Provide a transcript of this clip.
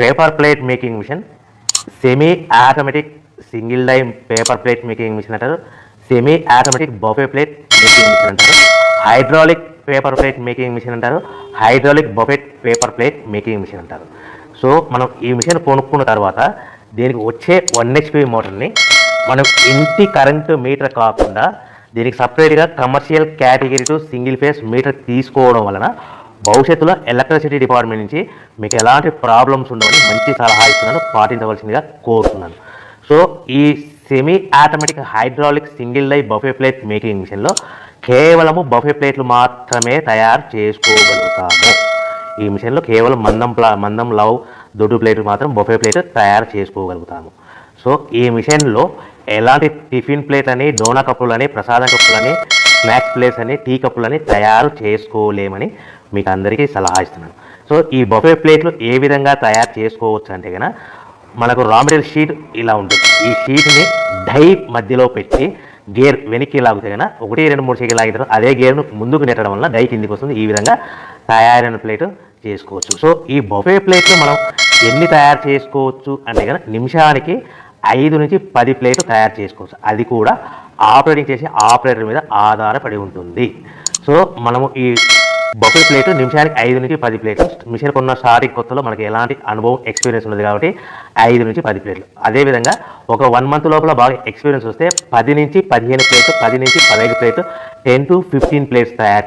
Paper plate making machine, semi automatic single die paper plate making machine అంటారు, semi automatic buffet plate making machine అంటారు, hydraulic paper plate making machine అంటారు, hydraulic buffet paper plate making machine అంటారు. So మనం ఈ machine కొనుక్కున్న తర్వాత దీనికి వచ్చే 1 HP మోటార్ని మనం ఇంటి కరెంటు మీటర్ కాకుండా దీనికి సపరేట్గా commercial category to single phase metre తీసుకోవడం వలన భవిష్యత్తులో ఎలక్ట్రిసిటీ డిపార్ట్మెంట్ నుంచి మీకు ఎలాంటి ప్రాబ్లమ్స్ ఉండవని మంచి సలహా ఇస్తున్నాను, పాటించవలసిందిగా కోరుతున్నాను. సో ఈ semi automatic hydraulic single die buffet plate making మిషన్లో కేవలము బఫే ప్లేట్లు మాత్రమే తయారు చేసుకోగలుగుతాము. ఈ మిషన్లో కేవలం మందం లవ్ దొడ్డు ప్లేట్లు మాత్రం బఫే ప్లేట్ తయారు చేసుకోగలుగుతాము. సో ఈ మిషన్లో ఎలాంటి టిఫిన్ ప్లేట్లని, డోనా కప్పులని, ప్రసాదం కప్పులని, స్నాక్స్ ప్లేట్స్ అని, టీ కప్పులని తయారు చేసుకోలేమని మీకు అందరికీ సలహా ఇస్తున్నాను. సో ఈ బఫే ప్లేట్లు ఏ విధంగా తయారు చేసుకోవచ్చు అంటే కనుక మనకు రా మెటీరియల్ షీట్ ఇలా ఉంటుంది. ఈ షీట్ని డై మధ్యలో పెట్టి గేర్ వెనక్కి లాగితే కనుక 1, 2, 3 సెకండ్లు లాగిన తర్వాత అదే గేర్ను ముందుకు నెట్టడం వల్ల డై కిందికి వస్తుంది. ఈ విధంగా తయారైన ప్లేట్ చేసుకోవచ్చు. సో ఈ బఫే ప్లేట్లు మనం ఎన్ని తయారు చేసుకోవచ్చు అంటే కనుక నిమిషానికి 5 నుంచి 10 ప్లేట్లు తయారు చేసుకోవచ్చు. అది కూడా ఆపరేటింగ్ చేసే ఆపరేటర్ మీద ఆధారపడి ఉంటుంది. సో మనము ఈ బఫే ప్లేట్ నిమిషానికి 5 నుంచి 10 ప్లేట్లు. మిషన్ కొన్న స్టార్టింగ్ కొత్తలో మనకి ఎలాంటి అనుభవం ఎక్స్పీరియన్స్ ఉన్నది కాబట్టి 5 నుంచి 10 ప్లేట్లు. అదేవిధంగా ఒక 1 మంత్ లోపల బాగా ఎక్స్పీరియన్స్ వస్తే 10 నుంచి 15 ప్లేట్లు, 10 నుంచి 15 ప్లేట్లు, 10 to 15 ప్లేట్స్ తయారు